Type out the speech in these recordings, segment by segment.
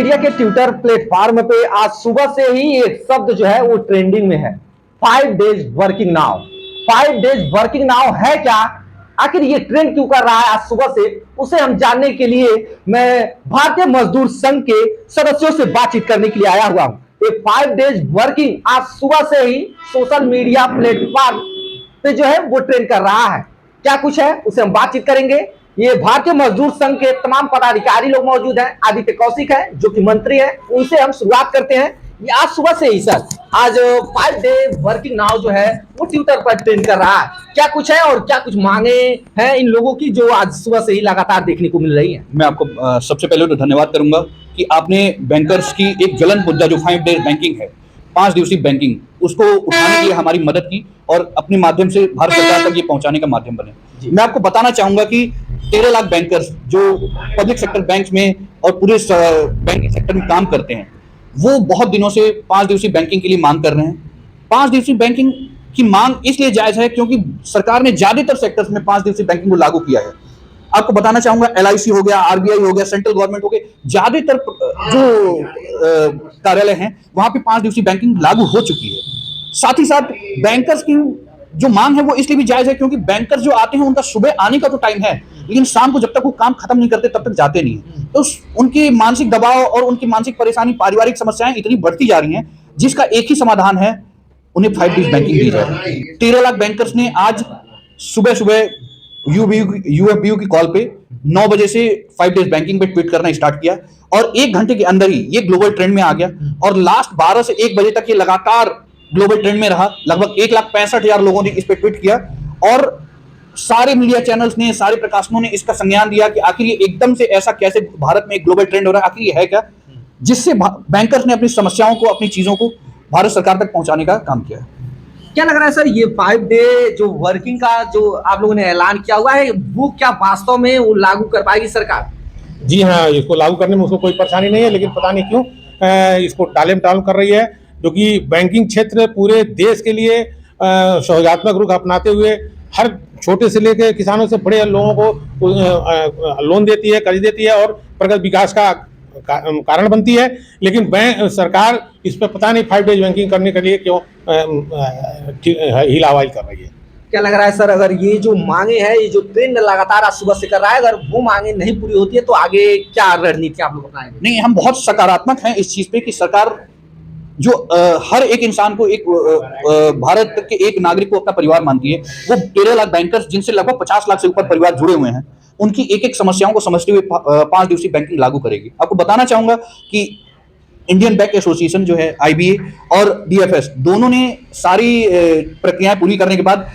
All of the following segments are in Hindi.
मीडिया के ट्विटर प्लेटफॉर्म पे आज सुबह से ही एक शब्द जो है वो ट्रेंडिंग में है, 5 days working now. 5 days working now है क्या? आखिर ये ट्रेंड क्यों कर रहा है आज सुबह से, उसे हम जानने के लिए मैं भारतीय मजदूर संघ के सदस्यों से बातचीत करने के लिए आया हुआ हूं। ये 5 डेज वर्किंग आज सुबह से ही सोशल मीडिया प्लेटफॉर्म पे जो है वो ट्रेंड कर रहा है। क्या कुछ है उसे हम बातचीत करेंगे। ये भारतीय मजदूर संघ के तमाम पदाधिकारी लोग मौजूद हैं। आदित्य कौशिक है जो कि मंत्री है, उनसे हम शुरुआत करते हैं। ये आज सुबह से ही सर, आज 5 डे वर्किंग नाउ जो है वो ट्विटर पर ट्रेंड कर रहा है। क्या कुछ है और क्या कुछ मांगे हैं इन लोगों की जो आज सुबह से ही लगातार देखने को मिल रही है? मैं आपको सबसे पहले तो धन्यवाद करूंगा कि आपने बैंकर्स की एक ज्वलन मुद्दा जो 5 डे बैंकिंग है, 5 दिवसीय बैंकिंग, उसको उठाने के लिए हमारी मदद की और अपने माध्यम से भारत सरकार तक ये पहुंचाने का माध्यम बने। मैं आपको बताना चाहूंगा कि 13 लाख बैंकर्स जो पब्लिक सेक्टर बैंक में और पूरे बैंकिंग सेक्टर में काम करते हैं, वो बहुत दिनों से 5 दिवसीय बैंकिंग के लिए मांग कर रहे हैं। 5 दिवसीय बैंकिंग की मांग इसलिए जायज है क्योंकि सरकार ने ज्यादातर सेक्टर्स में 5 दिवसीय बैंकिंग को लागू किया है। आपको बताना चाहूंगा, LIC हो गया, RBI हो गया, सेंट्रल गवर्नमेंट हो गए, ज्यादातर जो कार्यालय हैं वहां पे 5 दिवसीय बैंकिंग लागू हो चुकी है। साथ ही साथ बैंकर्स की जो मांग है वो इसलिए भी जायज है क्योंकि बैंकर्स जो आते हैं उनका सुबह आने का तो टाइम है, लेकिन शाम को जब तक वो काम खत्म नहीं करते तब तक जाते नहीं है। तो उनकी मानसिक दबाव और उनकी मानसिक परेशानी, पारिवारिक समस्याएं इतनी बढ़ती जा रही हैं जिसका एक ही समाधान है, उन्हें 5 डेज बैंकिंग दी जाए। 13 लाख बैंकर्स ने आज सुबह सुबह UFBU की कॉल पे 9 बजे से 5 डेज बैंकिंग पे ट्वीट करना स्टार्ट किया और 1 घंटे के अंदर ही ये ग्लोबल ट्रेंड में आ गया और लास्ट 12 से 1 बजे तक ये लगातार ग्लोबल ट्रेंड में रहा। लगभग 1,65,000 लोगों ने इस पे ट्वीट किया और सारे मीडिया चैनल्स ने, सारे प्रकाशनों ने इसका संज्ञान दिया कि आखिर ये एकदम से ऐसा कैसे भारत में एक ग्लोबल ट्रेंड हो रहा है, आखिर ये है क्या, जिससे बैंकर्स ने अपनी समस्याओं को, अपनी चीजों को भारत सरकार तक पहुंचाने का काम किया। क्या लग रहा है सर, ये 5 डे जो वर्किंग का जो आप लोगों ने ऐलान किया हुआ है, वो क्या वास्तव में वो लागू कर पाएगी सरकार? जी हाँ, इसको लागू करने में उसको कोई परेशानी नहीं है, लेकिन पता नहीं क्यों इसको टालम कर रही है, जो कि बैंकिंग क्षेत्र पूरे देश के लिए सौहार्दात्मक रुख अपनाते हुए हर छोटे से लेकर किसानों से बड़े लोगों को लोन देती है, कर्ज देती है और प्रगति विकास का कारण बनती है। लेकिन बैंक सरकार इस पर पता नहीं 5 डेज बैंकिंग करने के लिए क्यों हिलावाई कर रही है। क्या लग रहा है सर, अगर ये जो मांगे हैं, ये जो ट्रेंड लगातार आज सुबह से कर रहा है, अगर वो मांगे नहीं पूरी होती है तो आगे क्या रणनीति आप लोग अपनाएंगे? नहीं, हम बहुत सकारात्मक हैं इस चीज पे कि सरकार जो हर एक इंसान को, एक भारत के एक नागरिक को अपना परिवार मानती है, वो 13 लाख बैंकर्स जिनसे लगभग 50 लाख से ऊपर परिवार जुड़े हुए हैं, उनकी एक एक समस्याओं को समझते हुए 5 दिवसीय बैंकिंग लागू करेगी। आपको बताना चाहूंगा कि इंडियन बैंक एसोसिएशन जो है, IBA और DFS दोनों ने सारी प्रक्रियाएं पूरी करने के बाद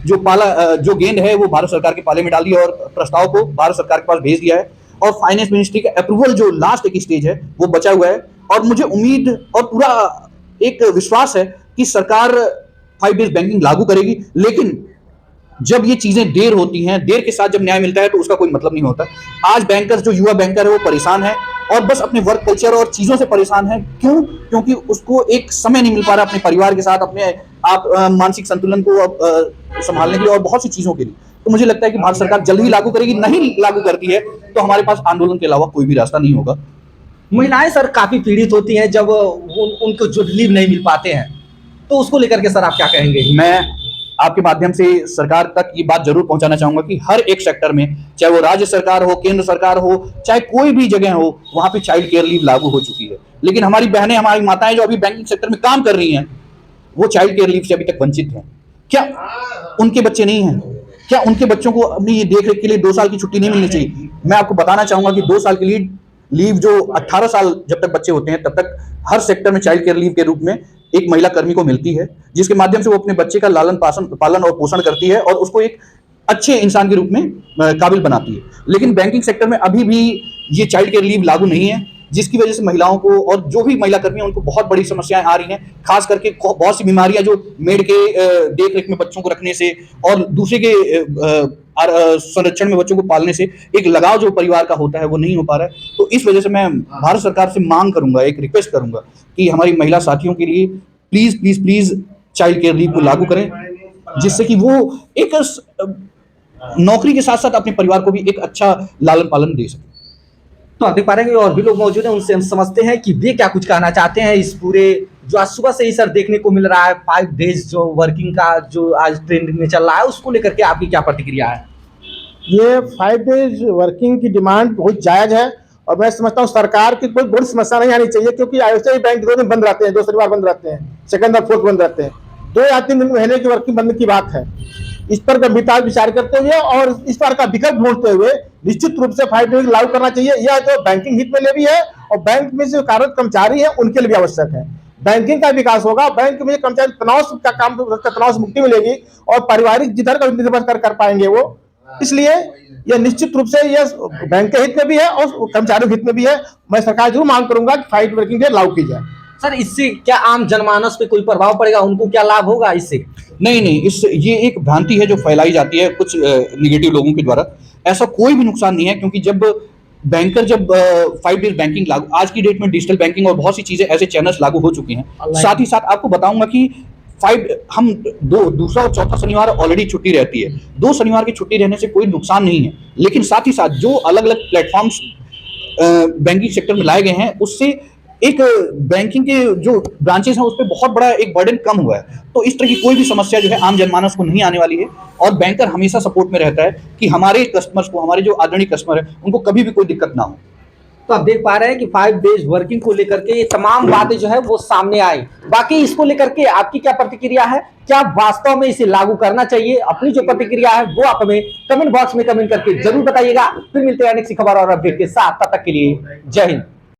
जो गेंद है वो भारत सरकार के पाले में डाल दी और प्रस्ताव को भारत सरकार के पास भेज दिया है और फाइनेंस मिनिस्ट्री का अप्रूवल जो लास्ट एक स्टेज है वो बचा हुआ है। और मुझे उम्मीद और पूरा एक विश्वास है कि सरकार 5 डेज बैंकिंग लागू करेगी, लेकिन जब ये चीजें देर होती हैं, देर के साथ जब न्याय मिलता है तो उसका कोई मतलब नहीं होता। आज बैंकर्स, जो युवा बैंकर है, वो परेशान है और बस अपने वर्क कल्चर और चीजों से परेशान है। क्यों? क्योंकि उसको एक समय नहीं मिल पा रहा अपने परिवार के साथ, अपने मानसिक संतुलन को संभालने के लिए और बहुत सी चीजों के लिए। तो मुझे लगता है कि भारत सरकार जल्द ही लागू करेगी। नहीं लागू करती है तो हमारे पास आंदोलन के अलावा कोई भी रास्ता नहीं होगा। महिलाएं सर काफी पीड़ित होती हैं जब उनको जो रिलीफ नहीं मिल पाते हैं, तो उसको लेकर के सर आप क्या कहेंगे? मैं आपके माध्यम से सरकार तक ये बात जरूर पहुंचाना चाहूंगा कि हर एक सेक्टर में, चाहे वो राज्य सरकार हो, केंद्र सरकार हो, चाहे कोई भी जगह हो, वहां पे चाइल्ड केयर लीव लागू हो चुकी है। लेकिन हमारी बहनें, हमारी माताएं जो अभी बैंकिंग सेक्टर में काम कर रही हैं, वो चाइल्ड केयर लीव से अभी तक वंचित हैं। क्या उनके बच्चे नहीं हैं? क्या उनके बच्चों को अपनी देखरेख के लिए 2 साल की छुट्टी नहीं मिलनी चाहिए? मैं आपको बताना चाहूंगा कि 2 साल की लीव जो 18 साल जब तक बच्चे होते हैं तब तक हर सेक्टर में चाइल्ड केयर लीव के रूप में एक महिला कर्मी को मिलती है, जिसके माध्यम से वो अपने बच्चे का लालन पालन और पोषण करती है और उसको एक अच्छे इंसान के रूप में काबिल बनाती है। लेकिन बैंकिंग सेक्टर में अभी भी ये चाइल्ड केयर लीव लागू नहीं है, जिसकी वजह से महिलाओं को और जो भी महिला कर्मी हैं उनको बहुत बड़ी समस्याएं आ रही हैं। खास करके बहुत सी बीमारियां जो मेड के देख रेख में बच्चों को रखने से और दूसरे के संरक्षण में बच्चों को पालने से एक लगाव जो परिवार का होता है वो नहीं हो पा रहा है। तो इस वजह से मैं भारत सरकार से मांग करूंगा, एक रिक्वेस्ट करूंगा कि हमारी महिला साथियों के लिए please please please child care leave को लागू करें, जिससे कि वो एक नौकरी के साथ साथ अपने परिवार को भी एक अच्छा लालन पालन दे सके। तो आप देख पा रहे हैं और भी लोग मौजूद हैं, उनसे हम समझते हैं कि वे क्या कुछ कहना चाहते हैं इस पूरे जो आज सुबह से ही सर देखने को मिल रहा है 5 डेज जो वर्किंग का जो आज ट्रेंडिंग में चल रहा है, उसको लेकर के आपकी क्या प्रतिक्रिया है? ये 5 डेज वर्किंग की डिमांड बहुत जायज है और मैं समझता हूँ सरकार की कोई बड़ी समस्या नहीं आनी चाहिए, क्योंकि ऐसे ही बैंक 2 दिन बंद रहते हैं, 2 शनिवार बंद रहते हैं, सेकंड और फोर्थ बंद रहते हैं, 2 या 3 दिन महीने की वर्किंग बंद की बात है। इस पर गंभीरता विचार करते हुए और इस पर का विकल्प ढूंढते हुए निश्चित रूप से 5 डेज लागू करना चाहिए। यह जो बैंकिंग हित में लिए भी है और बैंक में जो कार्यरत कर्मचारी है उनके लिए भी आवश्यक है। बैंकिंग का विकास होगा, बैंक में कर्मचारी तनाव का काम, तनाव से मुक्ति मिलेगी और पारिवारिक जिधर का निर्भर कर पाएंगे वो। इसलिए यह निश्चित रूप से यह बैंक के हित में भी है और कर्मचारियों के हित में भी है। मैं सरकार जरूर मांग करूंगा कि 5 वर्किंग डे लागू की जाए। सर इससे क्या आम जनमानस पे कोई प्रभाव पड़ेगा, उनको क्या लाभ होगा इससे? नहीं, इस ये एक भ्रांति है जो फैलाई जाती है कुछ निगेटिव लोगों के द्वारा। ऐसा कोई भी नुकसान नहीं है, क्योंकि जब 5 डेज बैंकिंग लागू, आज की डेट में डिजिटल बैंकिंग और बहुत सी चीजें ऐसे चैनल्स लागू हो चुकी हैं। साथ ही साथ आपको बताऊंगा कि हम दूसरा और चौथा शनिवार ऑलरेडी छुट्टी रहती है, 2 शनिवार की छुट्टी रहने से कोई नुकसान नहीं है। लेकिन साथ ही साथ जो अलग अलग प्लेटफॉर्म्स बैंकिंग सेक्टर में लाए गए हैं, उससे एक बैंकिंग के जो ब्रांचेस हैं उस पर बहुत बड़ा एक बर्डन कम हुआ है। तो इस तरह की कोई भी समस्या जो है आम जनमानस को नहीं आने वाली है और बैंकर हमेशा सपोर्ट में रहता है कि हमारे कस्टमर्स को, हमारे जो आदरणीय कस्टमर है, उनको कभी भी कोई दिक्कत ना हो। तो आप देख पा रहे हैं कि 5 डेज वर्किंग को लेकर के ये तमाम बातें जो है वो सामने आई। बाकी इसको लेकर के आपकी क्या प्रतिक्रिया है? क्या वास्तव में इसे लागू करना चाहिए? अपनी जो प्रतिक्रिया है वो आप हमें कमेंट बॉक्स में कमेंट करके जरूर बताइएगा। फिर मिलते हैं नेक्स्ट खबर और अपडेट के साथ, तब तक के लिए जय हिंद।